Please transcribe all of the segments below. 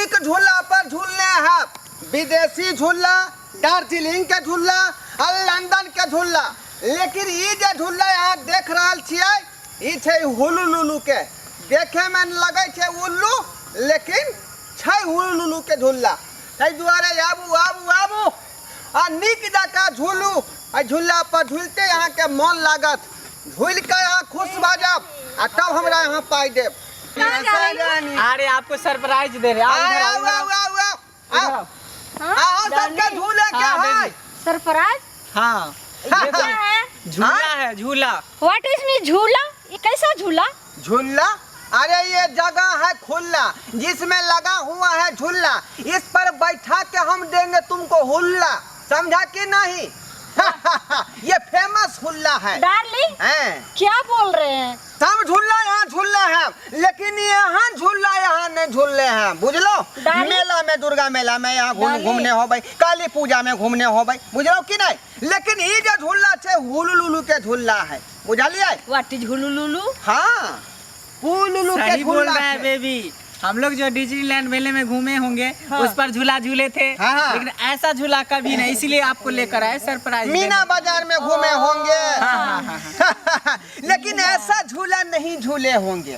अनेक झूला पर झूलने हैं, विदेशी झूला, दार्जिलिंग के झूला और लंदन के झूला। लेकिन ये जो झूला यहाँ देख रहा छियै, ई छै हुलुलुलु के। देखे में लगे छै उल्लू, लेकिन छै हुलुलुलु के झूला। ताहि दुआरे आबू आबू आबू आ नीक जकाँ झूलू। आ झूला पर झूलते यहाँ के मन लागत, झूल के यहाँ खुश भऽ जाब आ तब हमरा यहाँ पाई देब। अरे आपको सरप्राइज दे रहे झूले क्या है? सरप्राइज? हाँ क्या है? झूला है, झूला। व्हाट इज मी झूला? ये कैसा झूला? झूला? अरे ये जगह है खुला जिसमें लगा हुआ है झूला। इस पर बैठा के हम देंगे तुमको हुल्ला, समझा कि नहीं? ये फेमस हुल्ला है। डार्लिंग क्या बोल रहे हैं? सब झूला यहाँ झूला है, लेकिन यहाँ झूला यहाँ नहीं झूले हैं, बुझलो? मेला में, दुर्गा मेला में यहाँ घूमने हो भाई, काली पूजा में घूमने हो भाई, बुझलो कि नहीं? लेकिन ये जो झूला है हुलुलुलु के झूला है, बुझलिए? व्हाट इज हुलुलुलु? हाँ, हुलुलुलु के सही बोल झूला रहा है बेबी। हम लोग जो डिज्नीलैंड मेले में घूमे होंगे, हाँ। उस पर झूला झूले थे, हाँ। लेकिन ऐसा झूला कभी नहीं, इसीलिए आपको लेकर आए सरप्राइज। मीना बाजार में घूमे होंगे, हाँ। लेकिन ऐसा झूला नहीं झूले होंगे।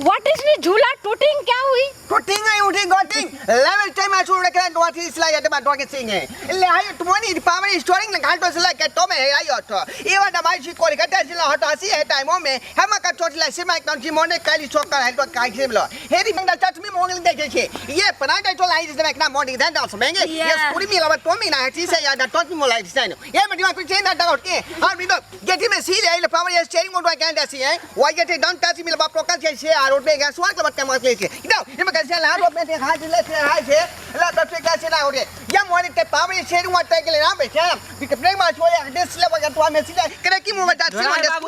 व्हाट इज मी झूला? टूटिंग क्या हुई? टूटिंग है, उठी गोटिंग level time I should reckon dot is like at बात डॉट सिंग है ले हाई टुमनी पावर स्टोरिंग घाट तो लाइक तो में आई ऑटो ये वाला माई सी कोरी कटा सिला हटासी है टाइमों में हम का चोट ला से माइक नॉन मोने काली चोकर है तो काई से लो हेरी बंदा टच में मोंगल देखे छे ये पना का तो लाई से ना मॉर्निंग दैट डांस मेंगे ये पूरी मिला बात तो में ना है चीज है या टच में मोलाई से ये मैं दिमाग पे चेंज ना डाउट के हां भी गेट में सी ले power steering mode can that है व्हाई गेट डोंट टच में बाप प्रोकल से रोड पे गैस वाला बात का ले छे इधर ये मैं कैसे ला रोड में देखा ले से हाय से ला तब से कैसे ना हो रे या मोने ते पावर स्टीयरिंग वाट के ले ना बैठा कि ब्रेक मार छोया डिस ले वगैरह तो में सीधा करे की मुंह में डाल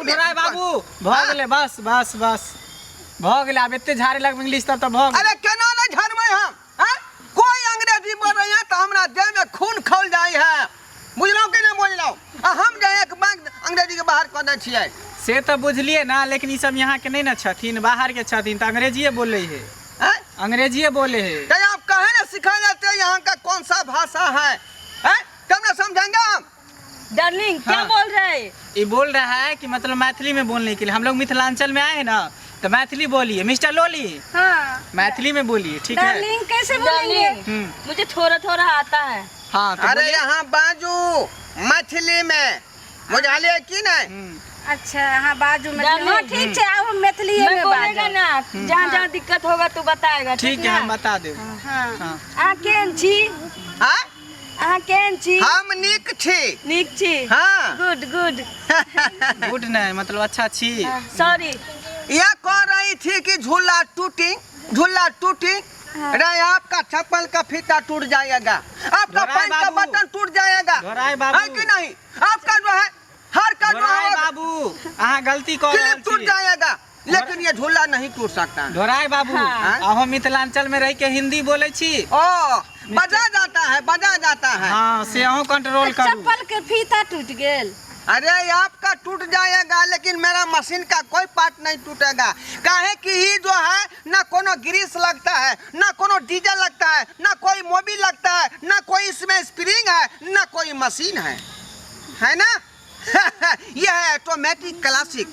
धराय बाबू भाग ले, बस बस बस भाग ले। अब इतने झारे लग इंग्लिश तब तो भाग। अरे केना ना झर में हम हां कोई अंग्रेजी बोल रहे हैं तो हमरा देह में खून खौल जाए है, बुझलो कि नहीं बुझलो? हम जाए एक बार अंग्रेजी के बाहर कर दै छियै से तो बुझलिए ना, लेकिन ये सब यहाँ के नहीं ना छथिन, बाहर के छथिन, तो अंग्रेजीए बोले है, अंग्रेजीए बोले है। तो आप कहे ना सिखा जाते हैं यहाँ का कौन सा भाषा है, कब ना समझेंगे हम? डार्लिंग क्या बोल रहे हैं? ये बोल रहा है कि मतलब मैथिली में बोलने के लिए, हम लोग मिथिलांचल में आए हैं ना, तो मैथिली बोलिए मिस्टर लोली। हाँ मैथिली में बोलिए, ठीक है? डार्लिंग कैसे बोलेंगे? मुझे थोड़ा थोड़ा आता है। हाँ तो अरे यहाँ बाजू मैथिली में, बुझलिए कि नहीं? अच्छा हाँ बाजू में, हाँ ठीक है, अब हम मैथिली में बोलेगा ना, जहाँ जहाँ दिक्कत होगा तो बताएगा, ठीक है? हम बता दे। हाँ आ केन छी? आ केन छी? हम नीक छी। नीक छी? हाँ गुड गुड। गुड नहीं मतलब अच्छा छी। सॉरी। यह कह रही थी कि झूला टूटी रे आपका चप्पल का फीता टूट जाएगा, आपका पैंट का बटन टूट जाएगा, है कि नहीं? आपका जो है हर का जो है बाबू अहाँ गलती कर रहे टूट जाएगा, लेकिन ये झूला नहीं टूट सकता। धोराय बाबू हम मिथिलांचल में रह के हिंदी बोले छी। ओ बजा जाता है। हाँ से अहूँ कंट्रोल करू। चप्पल के फीता टूट गेल। अरे आपका टूट जाएगा, लेकिन मेरा मशीन का कोई पार्ट नहीं टूटेगा। काहे कि ये जो है ना कोनो ग्रीस लगता है, ना कोनो डीजल लगता है, ना कोई मोबिल लगता है, ना कोई इसमें स्प्रिंग है, ना कोई मशीन है ना? ये है automatic classic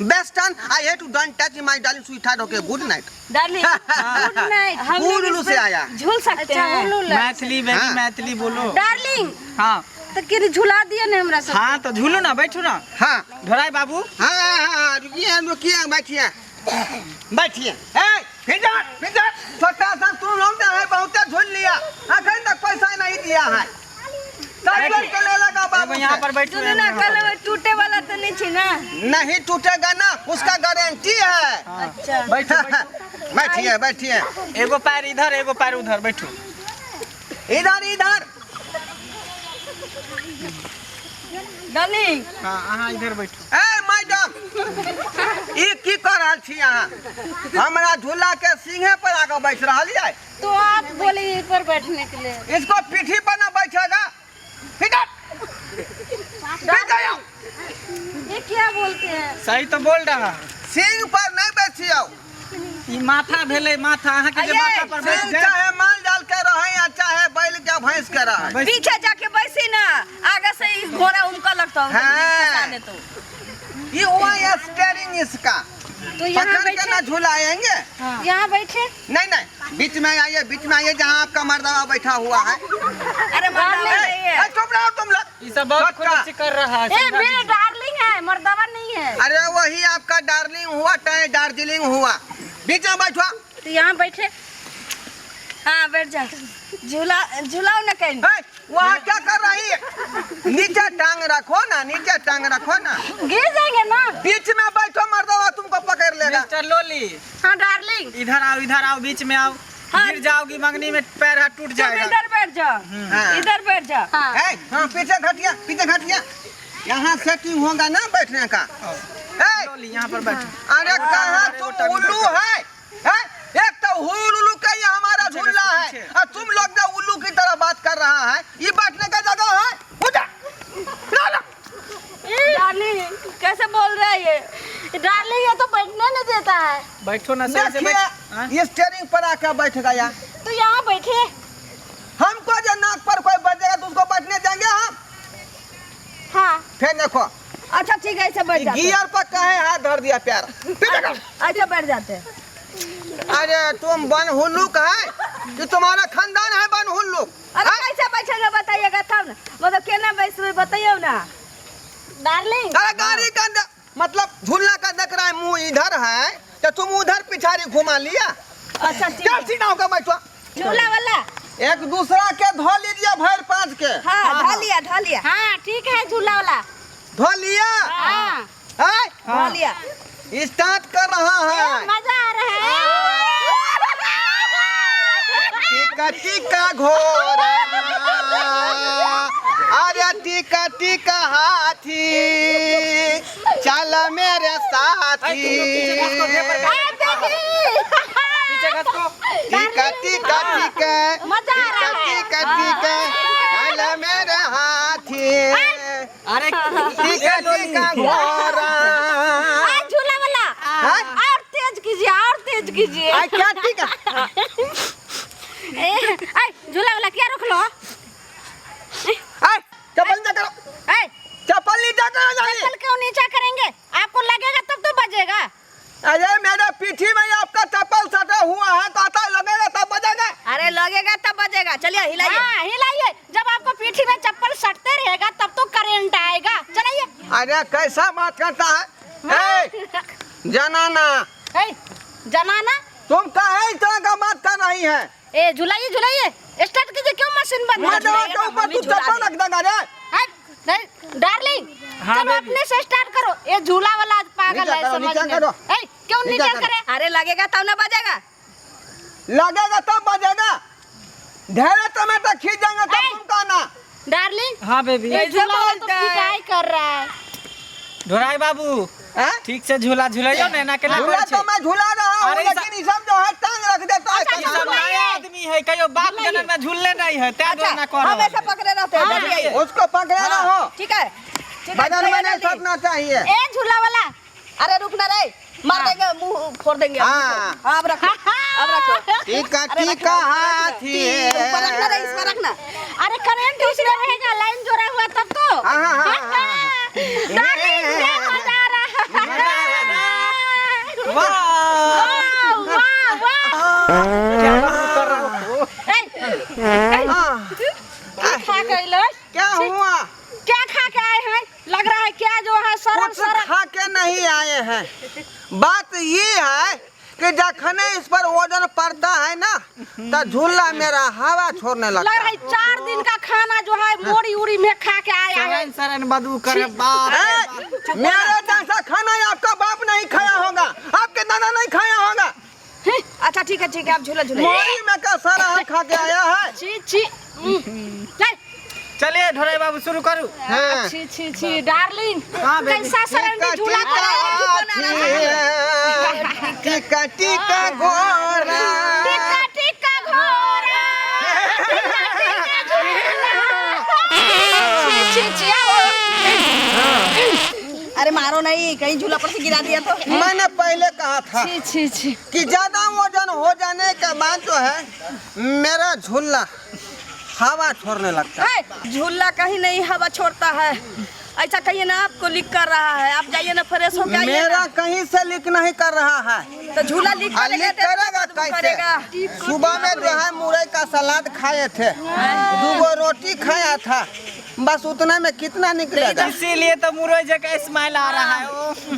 western. I hate to don't touch my darling sweetheart. Okay good night darling. Good night. हुलुलु से आया, झूल सकते हैं? मैथिली बेबी मैथिली बोलो डार्लिंग। हाँ तो किर झूला दिए ना हमरा सब। हाँ तो झूलो ना, बैठो ना। हाँ धोराय बाबू। हाँ रुकिए बैठिए। छोटा सा तुम लोग है, बहुत झूल लिया, अखन तक पैसा नहीं दिया है। यहाँ पर बैठो ना, कल टूटे वाला तो नहीं थी ना? नहीं टूटेगा ना, उसका गारंटी है। अच्छा बैठिए। एगो पैर इधर एगो पैर उधर, बैठो इधर। डार्लिंग हाँ इधर बैठो। ए मैडम ये की कर रहल छी अहाँ? हमरा झूला के सिंहे पर आके बैठ रहल है, तो आप बोले यहीं पर बैठने के लिए। इसको पीठी पर ना बैठेगा। ये क्या बोलते हैं? सही तो बोल रहा। सिंह पर नहीं बैठियो, ई माथा भेले माथा अहाँ के जे माथा पर बैठ जाए चाहे माल जाल के रहे या चाहे बैल के भैंस के रहे पीछे जाके बैसी ना, आगे से ही घोड़ा उनका लगता है तो ये हुआ स्टीयरिंग इसका, तो यहाँ पकड़ के बैठे, ना झुलाएंगे। यहाँ बैठे नहीं बीच में आइए जहाँ आपका मर्दवा बैठा हुआ है। अरे मर्दवा चुप रहो तुम लोग, ई सब बहुत खुश कर रहा है। ए मेरा डार्लिंग है, मर्दवा नहीं है। अरे वही आपका डार्लिंग हुआ चाहे दार्जिलिंग हुआ, बीच में बैठवा। तो यहाँ बैठे, हाँ बैठ जा, झूलाओ ना कहीं। वहाँ क्या कर रही है? नीचे टांग रखो ना, नीचे टांग रखो ना, गिर जाएंगे ना। बीच में बैठो मर्दवा तुमको पकड़ लेगा। मिस्टर लोली, हाँ डार्लिंग, इधर आओ बीच में आओ। हाँ। गिर जाओगी मंगनी में पैर हाथ टूट जाएगा। इधर बैठ जा, हाँ। इधर बैठ जा। हाँ पीछे घटिया, यहाँ सेटिंग होगा ना बैठने का। लोली यहाँ पर बैठो। अरे कहाँ तुम उल्लू है? एक तो उल्लू का ये हमारा झूला है और तुम लोग जो उल्लू की तरह बात कर रहा है, ये बैठने का जगह है? उठा डार्लिंग कैसे बोल रहा है ये? डार्लिंग ये तो बैठने नहीं देता है। बैठो ना सही से बैठ। ये स्टीयरिंग पर आकर बैठ गया। तो यहाँ बैठे, हमको जो नाक पर कोई बजेगा तो उसको बैठने देंगे हम? हाँ फिर देखो, अच्छा ठीक है, ऐसे बैठ जाते। गियर पर कहे हाथ धर दिया प्यार। अच्छा बैठ जाते। अरे तुम बन हुल्लुक है कि तुम्हारा खानदान है बन हुल्लुक? अरे कैसे बैठेगा बताइएगा तब ना, मतलब केना बैठ बताइए ना डार्लिंग। अरे गाड़ी का मतलब झूलना का देख रहा है, मुंह इधर है तो तुम उधर पिछाड़ी घुमा लिया। अच्छा ठीक है, सीधा होकर बैठो। झूला वाला एक दूसरा के धो लीजिए भैर पांच के। हाँ ढा लिया। हाँ ठीक है, झूला वाला धो लिया। हाँ ढो लिया। स्टार्ट कर रहा है। मजा आ रहा है। टीका टीका घोड़ा, अरे टीका टीका हाथी, चल मेरे साथी। टीका टीका टीका मजा आ रहा है। टीका टीका चल मेरे हाथी, अरे टीका टीका घोड़ा। झूला वाला और तेज कीजिए। क्या टीका? झूला वाला क्या रोक लो। चप्पल नीचा करो, चप्पल नीचा करो। चप्पल क्यों नीचा करेंगे? आपको लगेगा तब तो बजेगा। अरे मेरे पीठी में आपका चप्पल सटा हुआ है तो आता लगेगा तब बजेगा। अरे लगेगा तब बजेगा। चलिए हिलाइए। हाँ हिलाइए, जब आपको पीठी में चप्पल सटते रहेगा तब तो करंट आएगा। चलिए। अरे कैसा बात करता है? जनाना, जनाना तुम काहे इस तरह का बात कर रही है? ए झुलाइए स्टार्ट कीजिए। क्यों मशीन बंद मैं तो ऊपर तू चप्पल रख देगा रे। डार्लिंग हाँ, चलो अपने से स्टार्ट करो। ये झूला वाला पागल है, समझ नीचा में। करो। क्यों नीचा करे? अरे लगेगा तब ना बजेगा। लगेगा तब बजेगा। ढेरे टमाटर खींच जाएंगे तब तुम कहना। डार्लिंग हाँ बेबी, ये झूला वाला तो पिटाई कर रहा है। ढोराई बाबू ठीक से झूला झूलाइयो ना के ना झूला तो मैं झूला रहा हूँ, अरे लेकिन ये सब जो है टांग रख देता है। ई सब नया आदमी है, कहियो बाप जनन में झूलने नहीं है, त्या दो ना हम ऐसा पकड़े रहते हैं। चलिए। उसको पकड़े ना हो, ठीक है बदन में नहीं सटना चाहिए। ए झूला वाला, अरे रुकना रे, मार देंगे, मुंह फोड़ देंगे। हाँ। अब रखो। टीका टीका हाथी, ऊपर रखना रे, इसमें रखना। अरे करंट इसमें रहेगा, लाइन जोड़ा हुआ तब तो। डार्लिंग मजा आ रहा है। वाह क्या कर रहा हो? क्या हुआ? क्या खा के आए हैं? लग रहा है क्या जो है कुछ खा के नहीं आए हैं। बात ये है कि जखने इस पर वजन पड़ता है ना तो झूला मेरा हवा छोड़ने लगता लग रहा है 4 दिन का खाना जो है मोड़ी उड़ी में खा के आया है। सरन बदू करे बाप। मेरा जैसा खाना आपका बाप नहीं खाया होगा, आपके दादा नहीं खाया होगा। अच्छा ठीक है आप झूला मोड़ी में का सारा हम खा के आया है। छी चलिए ढोराई बाबू शुरू करूं। हाँ। छी डार्लिंग हाँ, बेबी। कैसा सरंडी झूला टीका टीका घोड़ा, टीका घोड़ा। छी अरे मारो नहीं, कहीं झूला पर से गिरा दिया तो। मैंने पहले कहा था छी छी छी। कि ज्यादा वजन हो जाने के बाद जो है मेरा झूला हवा छोड़ने लगता है। झूला कहीं नहीं हवा छोड़ता है, ऐसा कहिए ना आपको लीक कर रहा है, आप जाइए ना फ्रेश हो के। मेरा कहीं से लीक नहीं कर रहा है। तो झूला लीक करेगा कैसे? सुबह में जो है मुरई का सलाद खाए थे, 2 रोटी खाया था, बस उतना में कितना निकलेगा? इसीलिए तो मुरई जगह स्माइल आ रहा है।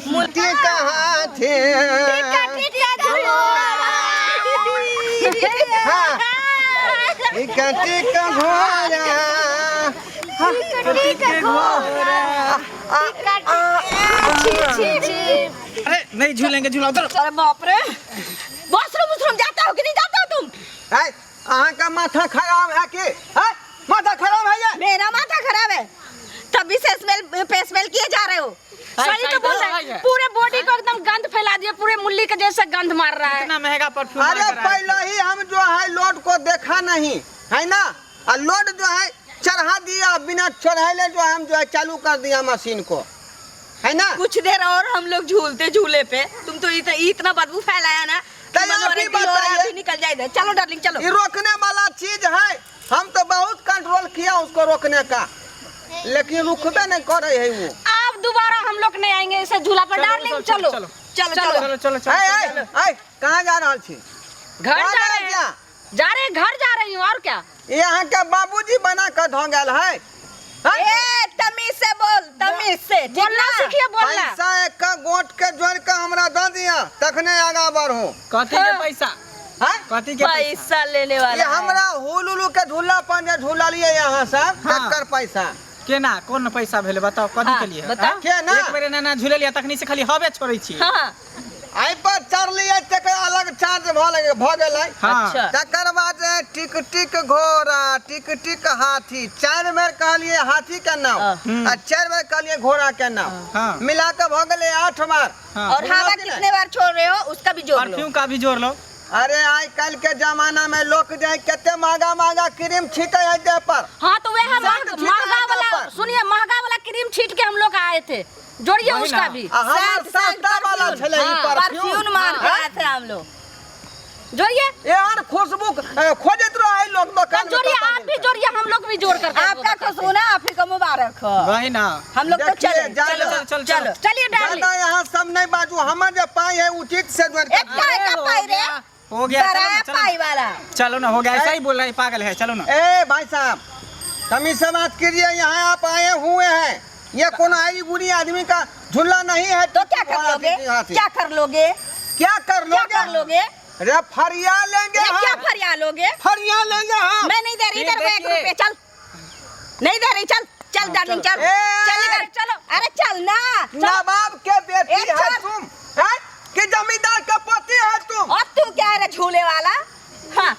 मुर्ती कहाँ थे? अरे नहीं झूलेंगे, झूला उधर। अरे बाप रे, वॉशरूम जाता हो कि नहीं जाता हो तुम? अहाँ का माथा खराब है कि? माथा खराब है ये? मेरा माथा खराब है, तभी से स्मेल किए जा रहे हो। सही तो बोल रहे हैं, पूरे बॉडी को एकदम गंध फैला दिया, पूरे मुल्ली के जैसे गंध मार रहा है। इतना महंगा परफ्यूम। अरे पहले ही हम जो है लोड को देखा नहीं है ना, और लोड जो है चढ़ा दिया, बिना चढ़ाए जो हम जो है चालू कर दिया मशीन को, है ना। कुछ देर और हम लोग झूलते झूले पे, तुम तो इतना बदबू फैलाया ना, भी निकल जाए। चलो डार्लिंग चलो। ये रोकने वाला चीज है, हम तो बहुत कंट्रोल किया उसको रोकने का, लेकिन रुकबे नहीं कर रही है वो। आप दोबारा हम लोग नहीं आएंगे इसे झूला पर। डार्लिंग चलो चलो चलो चलो। कहाँ जा रहा छी? घर जा रहे हैं, घर जा रही हूँ। और क्या? यहाँ के बाबूजी बना कर धोंगल है। तमीज से बोल, तमीज से बोलना सीखिए, बोलना। पैसा एक गोट के जोड़ के हमरा दे दिया, तखने आगा बढ़ो। कथी के पैसा? कथी के पैसा लेने वाला? ये हमरा हुलुलु के झूला पर झूला लिए यहाँ से, टक्कर पैसा केना कौन पैसा भेले बताओ? कथी के लिए? बताओ। केना एक बेर ना झूले लिया तखनी से खाली हवे छोड़ै छी। हां, आई पर चढ़ लिया, तकर अलग चार्ज भ गेलै। अच्छा। तकर बाद टिक टिक घोड़ा, टिक टिक हाथी, 4 बेर कहलिए हाथी के नाम, और 4 बेर कहलिए घोड़ा के नाम, मिला के भ गेलै 8 बार। और हवा कितने बार छोड़ रहे हो उसका भी जोड़ लो, परफ्यूम का भी जोड़ लो। अरे आज कल के जमाना में लोग जो कितने महंगा क्रीम छीटे है देह पर। हाँ तो वह महंगा वाला, सुनिए महंगा वाला क्रीम छीट के हम लोग आए थे, जोड़िए उसका भी। सस्ता वाला छले परफ्यूम मार के आए थे हम लोग, जोड़िए यार। खुशबू खोजत रहे लोग दुकान में। जोड़िए, आप भी जोड़िए, हम लोग भी जोड़ कर। आपका खुशबू ना, आप ही को मुबारक हो। वही ना, हम लोग तो चले। चलो चलिए डार्लिंग, यहाँ सब नहीं बाजू, हमारे जो पाई है उचित से जोड़ के। पाई रे हो गया, पाई वाला। चलो ना, हो गया। ऐसा ही बोल रहा है, पागल है। चलो ना। ए भाई साहब, तमीज से बात कीजिए, यहाँ आप आए हुए हैं, ये कौन आई बुरी आदमी का झूला नहीं है। तो क्या कर लोगे? क्या कर लोगे? क्या कर लोगे? अरे फरिया लेंगे। क्या फरिया लोगे? फरिया लेंगे हम। मैं नहीं दे रही, इधर 1 रुपया। चल, नहीं दे रही, चल डार्लिंग चल। चलो, अरे चल ना। नवाब के बेटी है तुम, कि जमींदार का पति है तुम? और तू क्या है झूले वाला? हाँ,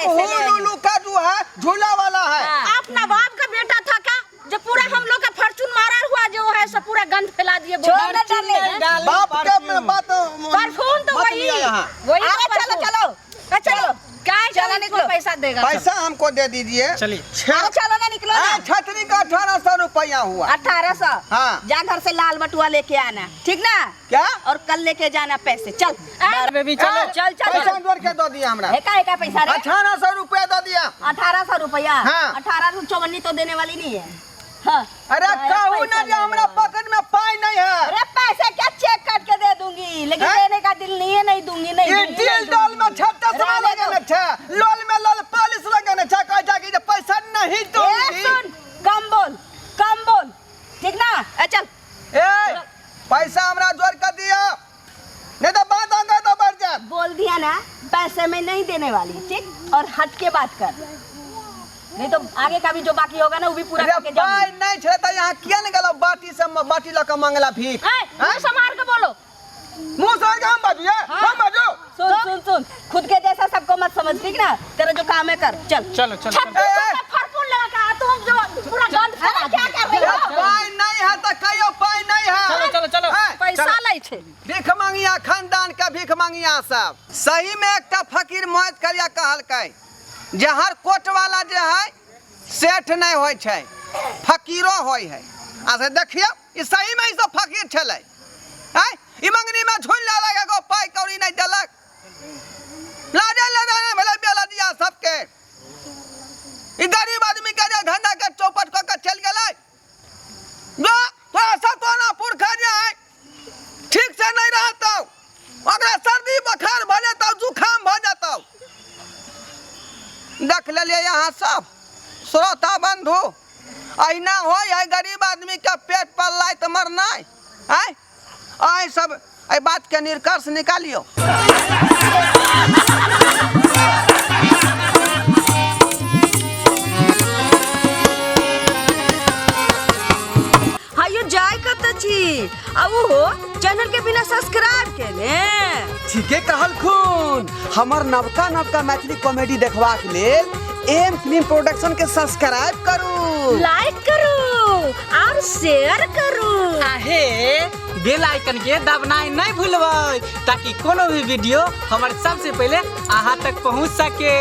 हुलुलु का जो है झूला वाला है। आप नवाब का बेटा था क्या, जो पूरा हम लोग का फॉर्चून मारा हुआ जो है सब पूरा गंद फैला दिए? बाप के बात परफ्यूम तो वही। चलो चलो निकलो, पैसा देगा। पैसा हमको दे दीजिए। चलिए चलो ना, निकलो। छतरी का 1800 रुपया हुआ। 1800? हाँ। जा घर से लाल बटुआ लेके आना, ठीक ना? क्या? और कल लेके जाना पैसे। चल बेबी, चलो। चल पैसा जोड़ के दो दिया हमरा। एका पैसा रे? 1800 रुपया दो दिया। 1800 रुपया? हाँ। 1854 तो देने वाली नहीं है। हाँ। अरे कहू ना जो हमरा पॉकेट में पाई नहीं है। अरे पैसे क्या चेक काट के दे दूंगी, लेकिन देने का दिल नहीं है। नहीं दूंगी, नहीं ये दूंगी। दिल डॉल में छत्ता समा लगने छे, लोल में लोल पालिश लगने छे, कह जाके जे पैसा नहीं दूंगी। सुन, कम बोल, ठीक ना? चल। पैसा हमरा जोड़ कर दिया, नहीं तो बात आगे तो बढ़ जाए। बोल दिया ना, पैसे में नहीं देने वाली, ठीक? और हट के बात कर, नहीं तो आगे का भी जो बाकी होगा ना वो भी पूरा करके जाऊंगी। नहीं छे यहाँ किया नहीं गलो, बाटी से बाटी लगा मंगला भीख। संभाल के बोलो, मुंह से हम बाजू है। हम बाजू। सुन, खुद के जैसा सबको मत समझ, ठीक ना? तेरा जो काम है कर। चलो फरफूल लगा का तुम जो पूरा गंद फैला, क्या कर रही हो? पाई नहीं है तो कहियो पाई नहीं है। चलो पैसा लै छे। भीख मंगिया खानदान का भीख मंगिया सब। सही में एक फकीर मौत करिया कहलकै जे हर कोट वाला जे है सेठ नहीं होय छै, फकीरो होय है। अच्छा देखियो कि सही में ई सब फकीर छले हैं ई मंगनी में झुन ला लगा को पाई कौड़ी नहीं देलक लाजा भले बेला दिया सबके ई गरीब आदमी के जे धंधा के चौपट क के चल गेलै जो थोड़ा सा तो ना पुरखा जाए ठीक से नहीं रहता ओकरा सर्दी बुखार भ जाता जुकाम भ जाता देख ले यहाँ सब श्रोता बंधु अहिना हो गरीब आदमी के पेट पर लाइत मरना आई सब आई बात के निष्कर्ष निकालियो हायो जाय कत छी अब हो चैनल के बिना सब्सक्राइब के ने ठीके कहल खून हमर नवका नवका मैथिली कॉमेडी देखबाक लेल एम फिल्म प्रोडक्शन के सब्सक्राइब करू लाइक करू और शेयर करू आहे बेल आइकन के दबनाई नहीं भूलबै ताकि कोनो भी वीडियो हमारे सबसे पहले अहाँ तक पहुंच सके।